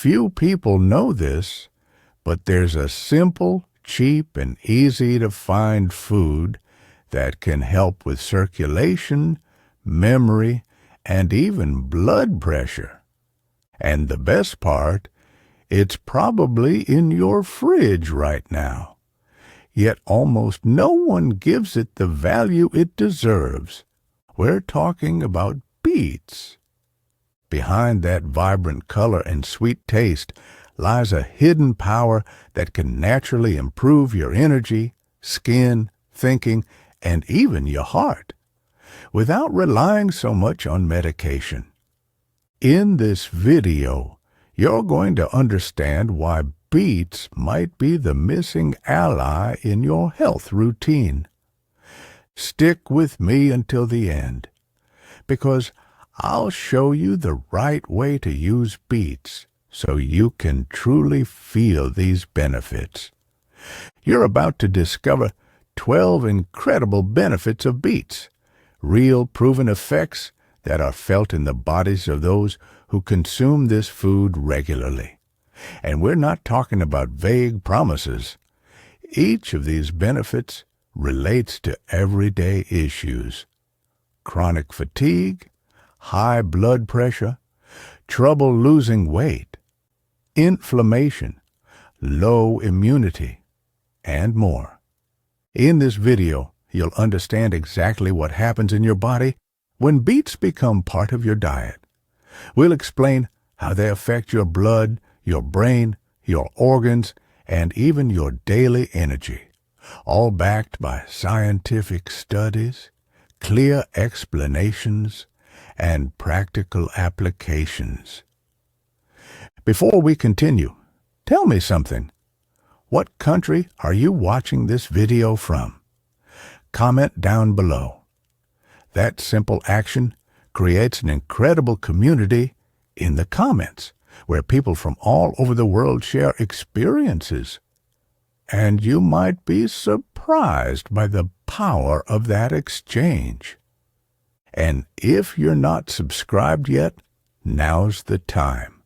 Few people know this, but there's a simple, cheap, and easy-to-find food that can help with circulation, memory, and even blood pressure. And the best part, it's probably in your fridge right now. Yet almost no one gives it the value it deserves. We're talking about beets. Behind that vibrant color and sweet taste lies a hidden power that can naturally improve your energy, skin, thinking, and even your heart, without relying so much on medication. In this video, you're going to understand why beets might be the missing ally in your health routine. Stick with me until the end, because I'll show you the right way to use beets so you can truly feel these benefits. You're about to discover 12 incredible benefits of beets, real proven effects that are felt in the bodies of those who consume this food regularly. And we're not talking about vague promises. Each of these benefits relates to everyday issues: chronic fatigue, high blood pressure, trouble losing weight, inflammation, low immunity, and more. In this video, you'll understand exactly what happens in your body when beets become part of your diet. We'll explain how they affect your blood, your brain, your organs, and even your daily energy, all backed by scientific studies, clear explanations, and practical applications. Before we continue, tell me something. What country are you watching this video from? Comment down below. That simple action creates an incredible community in the comments, where people from all over the world share experiences. And you might be surprised by the power of that exchange. And if you're not subscribed yet, now's the time.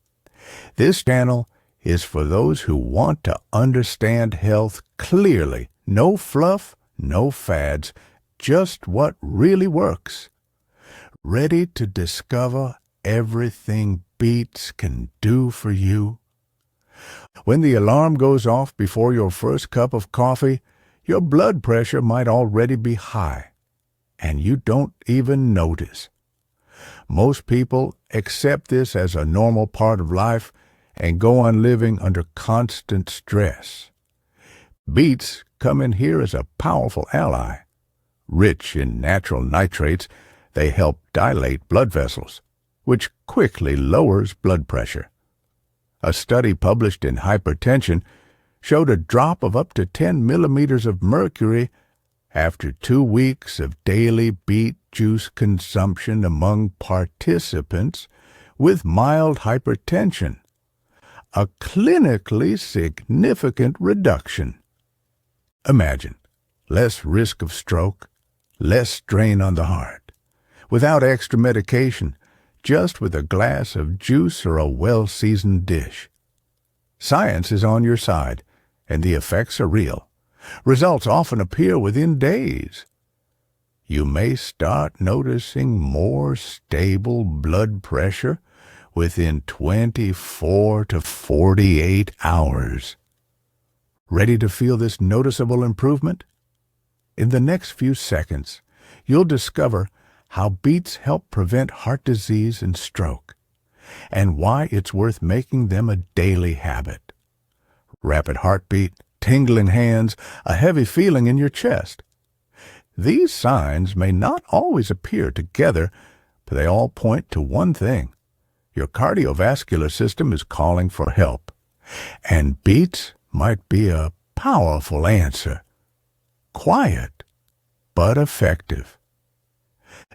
This channel is for those who want to understand health clearly. No fluff, no fads, just what really works. Ready to discover everything beets can do for you? When the alarm goes off before your first cup of coffee, your blood pressure might already be high, and you don't even notice. Most people accept this as a normal part of life and go on living under constant stress. Beets come in here as a powerful ally. Rich in natural nitrates, they help dilate blood vessels, which quickly lowers blood pressure. A study published in Hypertension showed a drop of up to 10 millimeters of mercury after 2 weeks of daily beet juice consumption among participants with mild hypertension, a clinically significant reduction. Imagine, less risk of stroke, less strain on the heart, without extra medication, just with a glass of juice or a well-seasoned dish. Science is on your side, and the effects are real. Results often appear within days. You may start noticing more stable blood pressure within 24 to 48 hours. Ready to feel this noticeable improvement? In the next few seconds, you'll discover how beets help prevent heart disease and stroke, and why it's worth making them a daily habit. Rapid heartbeat, tingling hands, a heavy feeling in your chest. These signs may not always appear together, but they all point to one thing. Your cardiovascular system is calling for help, and beets might be a powerful answer. Quiet, but effective.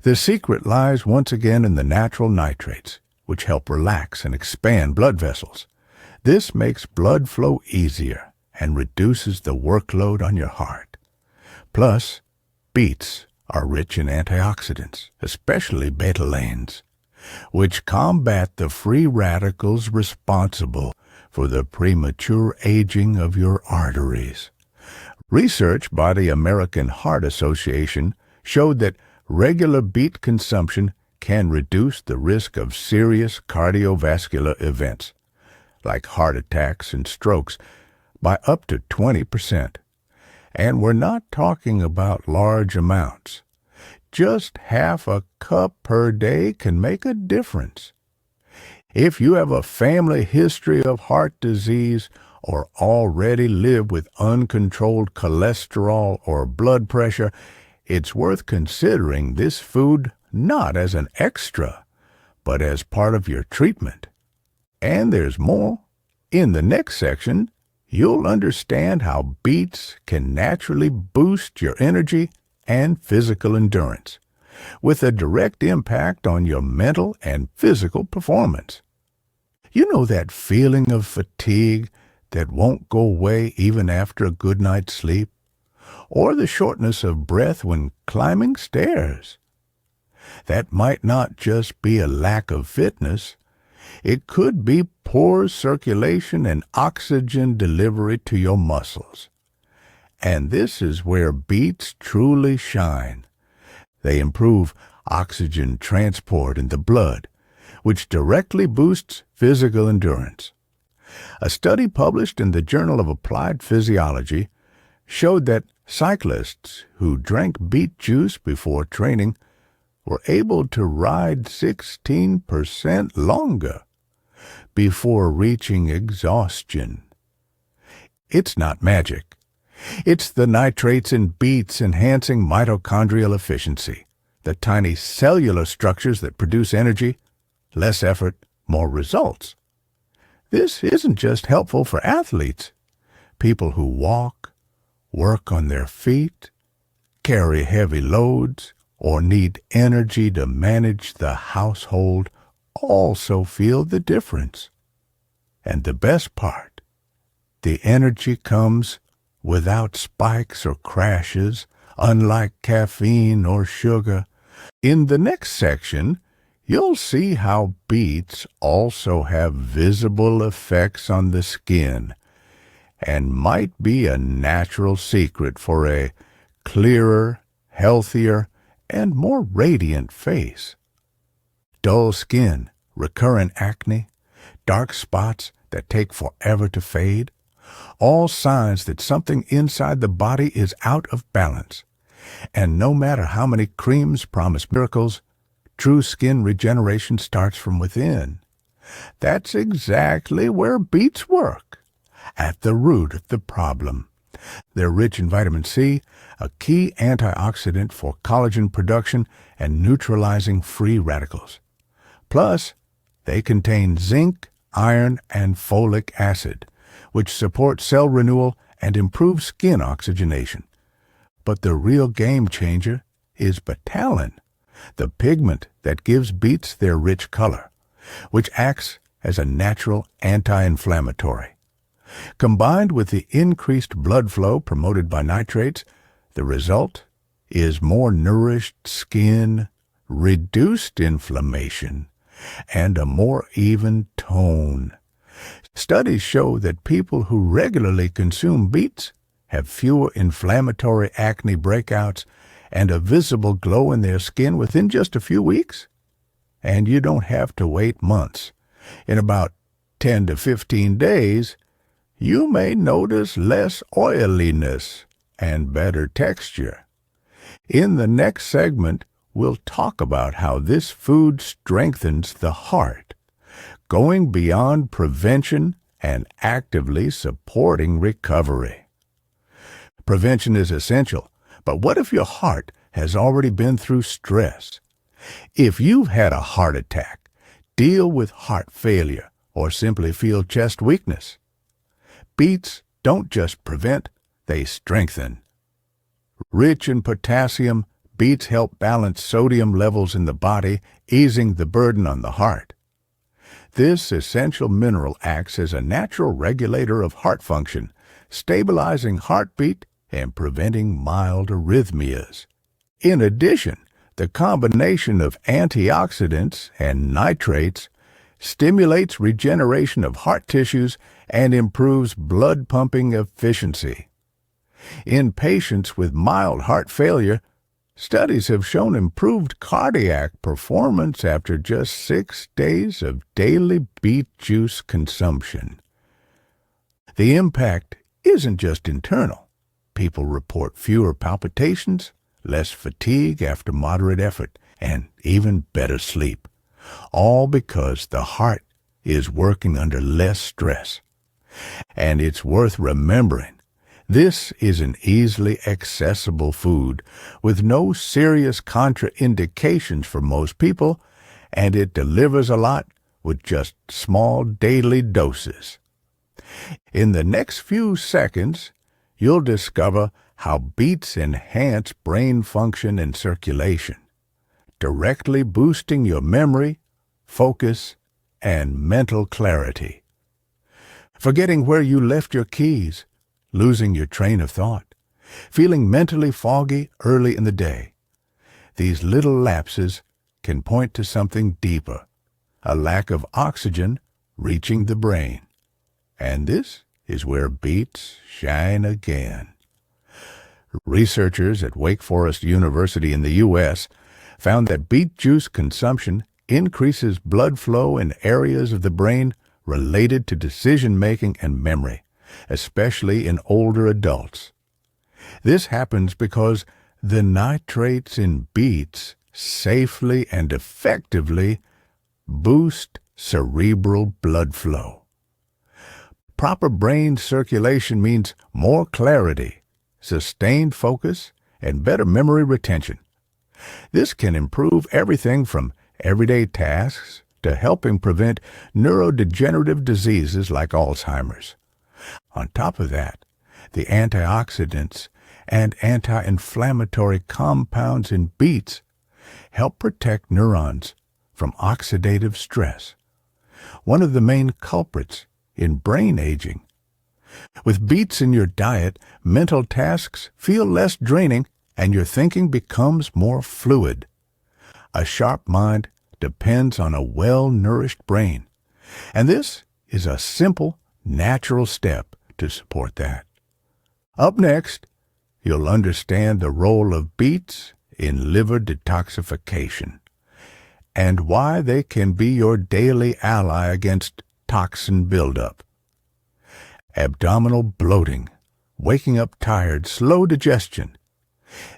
The secret lies once again in the natural nitrates, which help relax and expand blood vessels. This makes blood flow easier and reduces the workload on your heart. Plus, beets are rich in antioxidants, especially betalains, which combat the free radicals responsible for the premature aging of your arteries. Research by the American Heart Association showed that regular beet consumption can reduce the risk of serious cardiovascular events, like heart attacks and strokes, by up to 20%. And we're not talking about large amounts. Just half a cup per day can make a difference. If you have a family history of heart disease or already live with uncontrolled cholesterol or blood pressure, it's worth considering this food not as an extra, but as part of your treatment. And there's more. In the next section, you'll understand how beets can naturally boost your energy and physical endurance, with a direct impact on your mental and physical performance. You know that feeling of fatigue that won't go away even after a good night's sleep? Or the shortness of breath when climbing stairs? That might not just be a lack of fitness. It could be poor circulation and oxygen delivery to your muscles. And this is where beets truly shine. They improve oxygen transport in the blood, which directly boosts physical endurance. A study published in the Journal of Applied Physiology showed that cyclists who drank beet juice before training were able to ride 16% longer before reaching exhaustion. It's not magic. It's the nitrates in beets enhancing mitochondrial efficiency, the tiny cellular structures that produce energy, less effort, more results. This isn't just helpful for athletes. People who walk, work on their feet, carry heavy loads, or need energy to manage the household also feel the difference. And the best part, the energy comes without spikes or crashes, unlike caffeine or sugar. In the next section, you'll see how beets also have visible effects on the skin and might be a natural secret for a clearer, healthier, and more radiant face. Dull skin, recurrent acne, dark spots that take forever to fade, all signs that something inside the body is out of balance. And no matter how many creams promise miracles, true skin regeneration starts from within. That's exactly where beets work, at the root of the problem. They're rich in vitamin C, a key antioxidant for collagen production and neutralizing free radicals. Plus, they contain zinc, iron, and folic acid, which support cell renewal and improve skin oxygenation. But the real game changer is betalin, the pigment that gives beets their rich color, which acts as a natural anti-inflammatory. Combined with the increased blood flow promoted by nitrates, the result is more nourished skin, reduced inflammation, and a more even tone. Studies show that people who regularly consume beets have fewer inflammatory acne breakouts and a visible glow in their skin within just a few weeks. And you don't have to wait months. In about 10 to 15 days, you may notice less oiliness and better texture. In the next segment, we'll talk about how this food strengthens the heart, going beyond prevention and actively supporting recovery. Prevention is essential, but what if your heart has already been through stress? If you've had a heart attack, deal with heart failure, or simply feel chest weakness, beets don't just prevent, they strengthen. Rich in potassium, beets help balance sodium levels in the body, easing the burden on the heart. This essential mineral acts as a natural regulator of heart function, stabilizing heartbeat and preventing mild arrhythmias. In addition, The combination of antioxidants and nitrates stimulates regeneration of heart tissues and improves blood pumping efficiency. In patients with mild heart failure, studies have shown improved cardiac performance after just 6 days of daily beet juice consumption. The impact isn't just internal. People report fewer palpitations, less fatigue after moderate effort, and even better sleep, all because the heart is working under less stress. And it's worth remembering, this is an easily accessible food with no serious contraindications for most people, and it delivers a lot with just small daily doses. In the next few seconds, you'll discover how beets enhance brain function and circulation, directly boosting your memory, focus, and mental clarity. Forgetting where you left your keys, losing your train of thought, feeling mentally foggy early in the day. These little lapses can point to something deeper, a lack of oxygen reaching the brain. And this is where beets shine again. Researchers at Wake Forest University in the U.S. found that beet juice consumption increases blood flow in areas of the brain related to decision-making and memory, especially in older adults. This happens because the nitrates in beets safely and effectively boost cerebral blood flow. Proper brain circulation means more clarity, sustained focus, and better memory retention. This can improve everything from everyday tasks to helping prevent neurodegenerative diseases like Alzheimer's. On top of that, the antioxidants and anti-inflammatory compounds in beets help protect neurons from oxidative stress, one of the main culprits in brain aging. With beets in your diet, mental tasks feel less draining and your thinking becomes more fluid. A sharp mind depends on a well-nourished brain, and this is a simple, natural step to support that. Up next, you'll understand the role of beets in liver detoxification and why they can be your daily ally against toxin buildup. Abdominal bloating, waking up tired, slow digestion.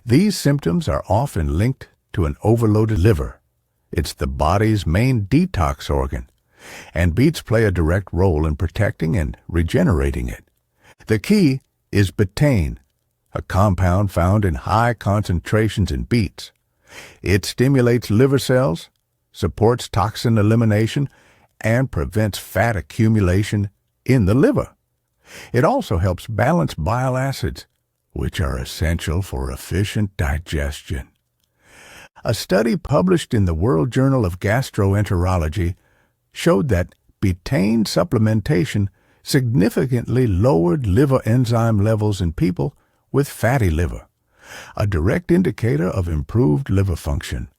These symptoms are often linked to an overloaded liver. It's the body's main detox organ, and beets play a direct role in protecting and regenerating it. The key is betaine, a compound found in high concentrations in beets. It stimulates liver cells, supports toxin elimination, and prevents fat accumulation in the liver. It also helps balance bile acids, which are essential for efficient digestion. A study published in the World Journal of Gastroenterology showed that betaine supplementation significantly lowered liver enzyme levels in people with fatty liver, a direct indicator of improved liver function.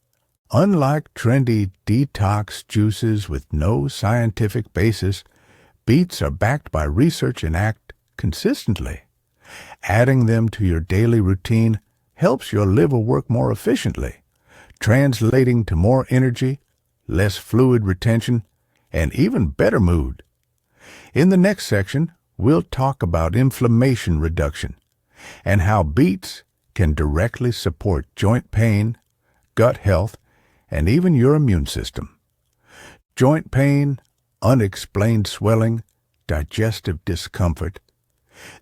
Unlike trendy detox juices with no scientific basis, beets are backed by research and act consistently. Adding them to your daily routine helps your liver work more efficiently, translating to more energy, less fluid retention, and even better mood. In the next section, we'll talk about inflammation reduction and how beets can directly support joint pain, gut health, and even your immune system. Joint pain, unexplained swelling, digestive discomfort.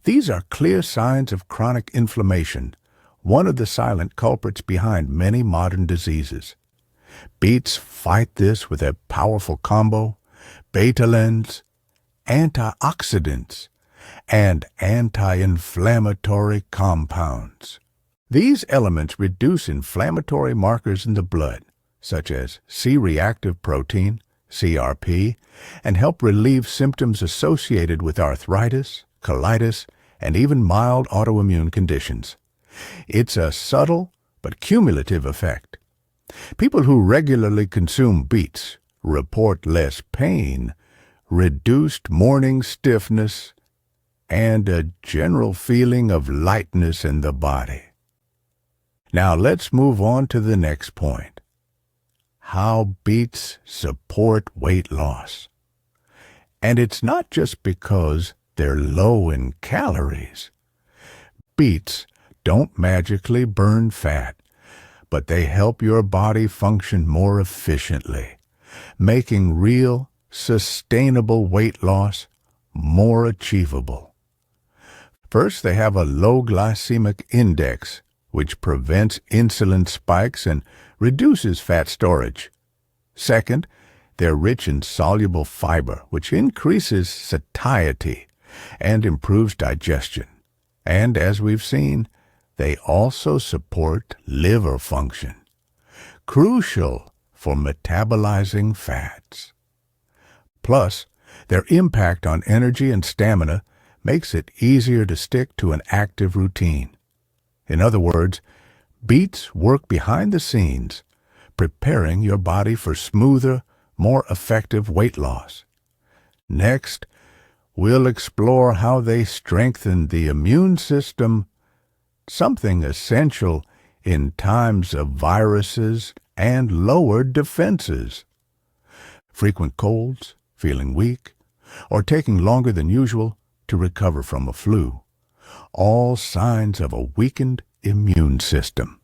These are clear signs of chronic inflammation, one of the silent culprits behind many modern diseases. Beets fight this with a powerful combo: betalains, antioxidants, and anti-inflammatory compounds. These elements reduce inflammatory markers in the blood, such as C-reactive protein, CRP, and help relieve symptoms associated with arthritis, colitis, and even mild autoimmune conditions. It's a subtle but cumulative effect. People who regularly consume beets report less pain, reduced morning stiffness, and a general feeling of lightness in the body. Now let's move on to the next point. How beets support weight loss. And it's not just because they're low in calories. Beets don't magically burn fat, but they help your body function more efficiently, making real, sustainable weight loss more achievable. First, they have a low glycemic index, which prevents insulin spikes and reduces fat storage. Second, they're rich in soluble fiber, which increases satiety and improves digestion. And as we've seen, they also support liver function, crucial for metabolizing fats. Plus, their impact on energy and stamina makes it easier to stick to an active routine. In other words, beets work behind the scenes, preparing your body for smoother, more effective weight loss. Next, we'll explore how they strengthen the immune system, something essential in times of viruses and lowered defenses. Frequent colds, feeling weak, or taking longer than usual to recover from a flu. All signs of a weakened immune system.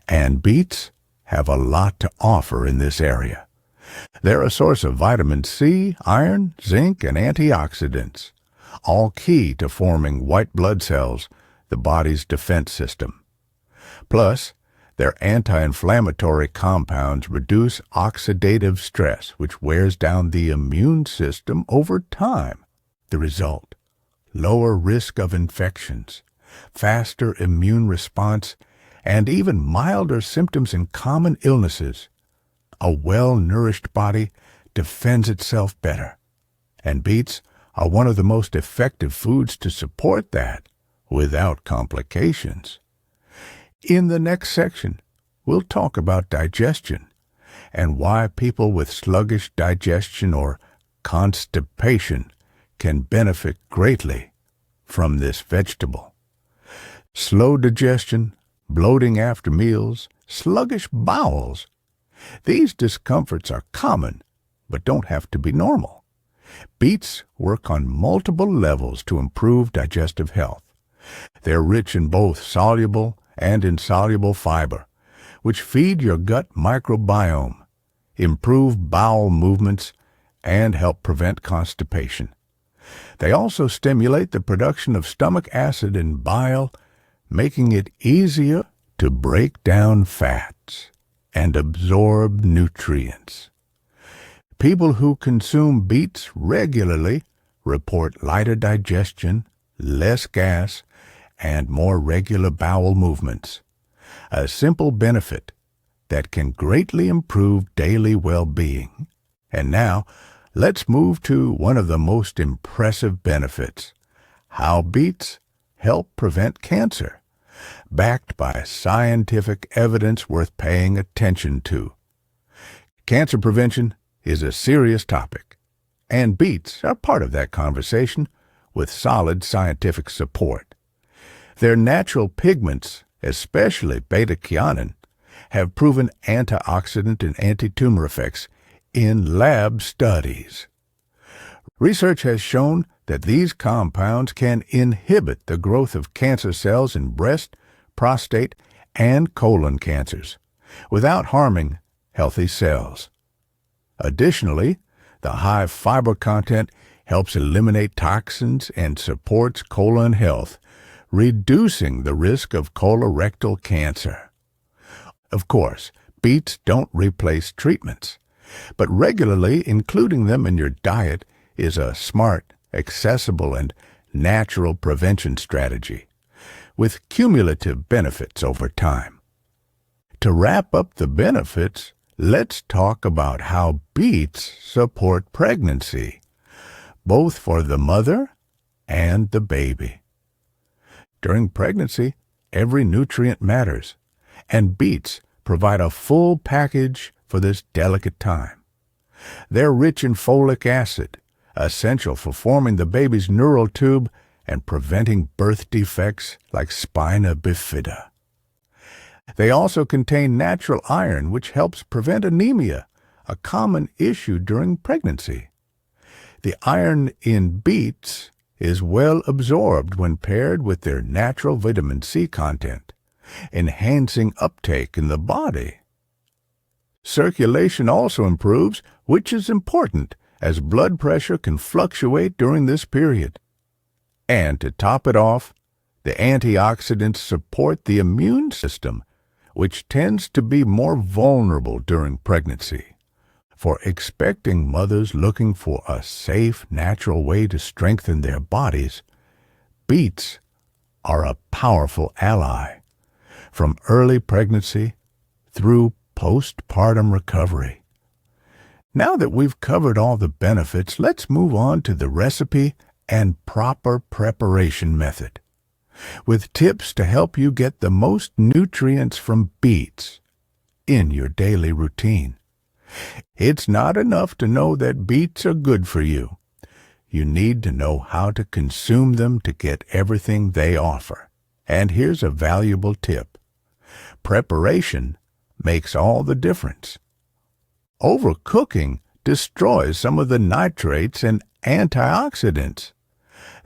And beets have a lot to offer in this area. They're a source of vitamin C, iron, zinc, and antioxidants, all key to forming white blood cells, the body's defense system. Plus, their anti-inflammatory compounds reduce oxidative stress, which wears down the immune system over time. The result: lower risk of infections, faster immune response, and even milder symptoms in common illnesses. A well-nourished body defends itself better, and beets are one of the most effective foods to support that without complications. In the next section, we'll talk about digestion and why people with sluggish digestion or constipation can benefit greatly from this vegetable. Slow digestion, bloating after meals, sluggish bowels. These discomforts are common, but don't have to be normal. Beets work on multiple levels to improve digestive health. They're rich in both soluble and insoluble fiber, which feed your gut microbiome, improve bowel movements, and help prevent constipation. They also stimulate the production of stomach acid and bile, making it easier to break down fats and absorb nutrients. People who consume beets regularly report lighter digestion, less gas, and more regular bowel movements. A simple benefit that can greatly improve daily well-being. And now, let's move to one of the most impressive benefits: how beets help prevent cancer, backed by scientific evidence worth paying attention to. Cancer prevention is a serious topic, and beets are part of that conversation with solid scientific support. Their natural pigments, especially beta-catenin, have proven antioxidant and anti-tumor effects in lab studies. Research has shown that these compounds can inhibit the growth of cancer cells in breast, prostate, and colon cancers without harming healthy cells. Additionally, the high fiber content helps eliminate toxins and supports colon health, reducing the risk of colorectal cancer. Of course, beets don't replace treatments, but regularly including them in your diet is a smart, accessible, and natural prevention strategy, with cumulative benefits over time. To wrap up the benefits, let's talk about how beets support pregnancy, both for the mother and the baby. During pregnancy, every nutrient matters, and beets provide a full package for this delicate time. They're rich in folic acid, essential for forming the baby's neural tube and preventing birth defects like spina bifida. They also contain natural iron, which helps prevent anemia, a common issue during pregnancy. The iron in beets is well absorbed when paired with their natural vitamin C content, enhancing uptake in the body. Circulation also improves, which is important as blood pressure can fluctuate during this period. And to top it off, the antioxidants support the immune system, which tends to be more vulnerable during pregnancy. For expecting mothers looking for a safe, natural way to strengthen their bodies, beets are a powerful ally, from early pregnancy through postpartum recovery. Now that we've covered all the benefits, let's move on to the recipe and proper preparation method, with tips to help you get the most nutrients from beets in your daily routine. It's not enough to know that beets are good for you. You need to know how to consume them to get everything they offer. And here's a valuable tip. Preparation makes all the difference. Overcooking destroys some of the nitrates and antioxidants.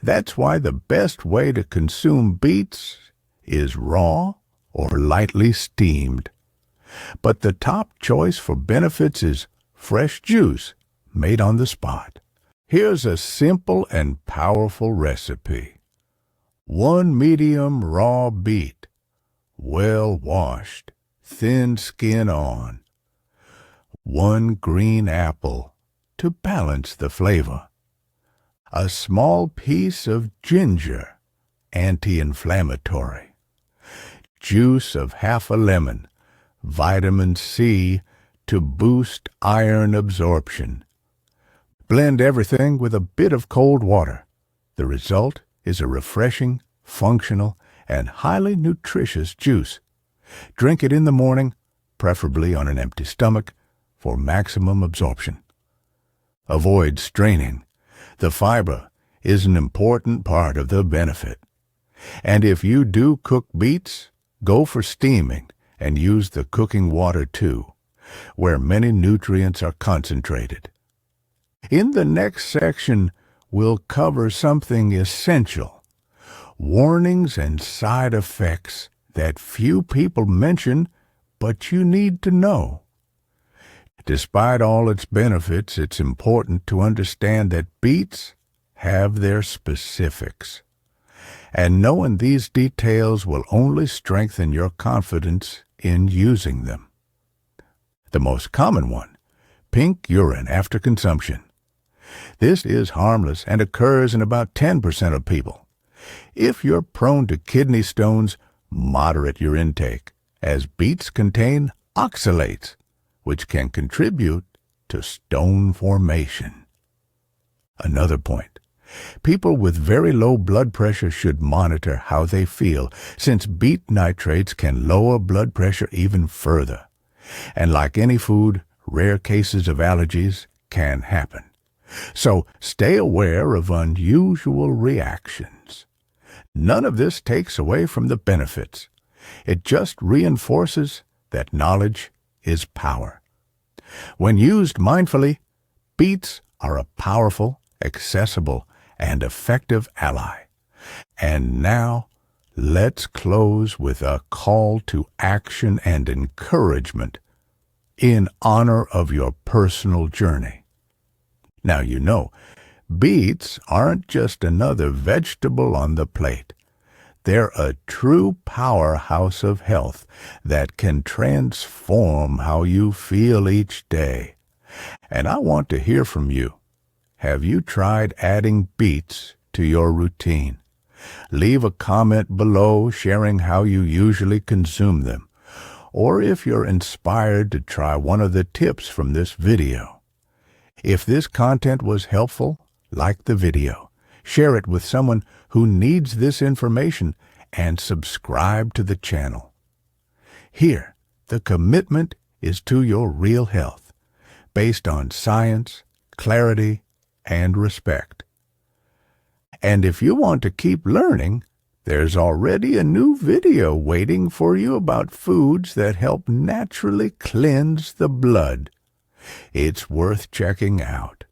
That's why the best way to consume beets is raw or lightly steamed. But the top choice for benefits is fresh juice made on the spot. Here's a simple and powerful recipe. 1 medium raw beet, well washed, thin skin on. 1 green apple to balance the flavor. A small piece of ginger, anti-inflammatory. Juice of half a lemon, vitamin C to boost iron absorption. Blend everything with a bit of cold water. The result is a refreshing, functional, and highly nutritious juice. Drink it in the morning, preferably on an empty stomach, for maximum absorption. Avoid straining. The fiber is an important part of the benefit. And if you do cook beets, go for steaming and use the cooking water too, where many nutrients are concentrated. In the next section, we'll cover something essential, warnings and side effects that few people mention, but you need to know. Despite all its benefits, it's important to understand that beets have their specifics. And knowing these details will only strengthen your confidence in using them. The most common one, pink urine after consumption. This is harmless and occurs in about 10% of people. If you're prone to kidney stones, moderate your intake, as beets contain oxalates, which can contribute to stone formation. Another point. People with very low blood pressure should monitor how they feel, since beet nitrates can lower blood pressure even further. And like any food, rare cases of allergies can happen. So stay aware of unusual reactions. None of this takes away from the benefits. It just reinforces that knowledge is power. When used mindfully, beets are a powerful, accessible, and effective ally. And now, let's close with a call to action and encouragement in honor of your personal journey. Now you know, beets aren't just another vegetable on the plate. They're a true powerhouse of health that can transform how you feel each day. And I want to hear from you. Have you tried adding beets to your routine? Leave a comment below sharing how you usually consume them, or if you're inspired to try one of the tips from this video. If this content was helpful, like the video, share it with someone who needs this information, and subscribe to the channel. Here, The commitment is to your real health, based on science, clarity, and respect. And if you want to keep learning, there's already a new video waiting for you about foods that help naturally cleanse the blood. It's worth checking out.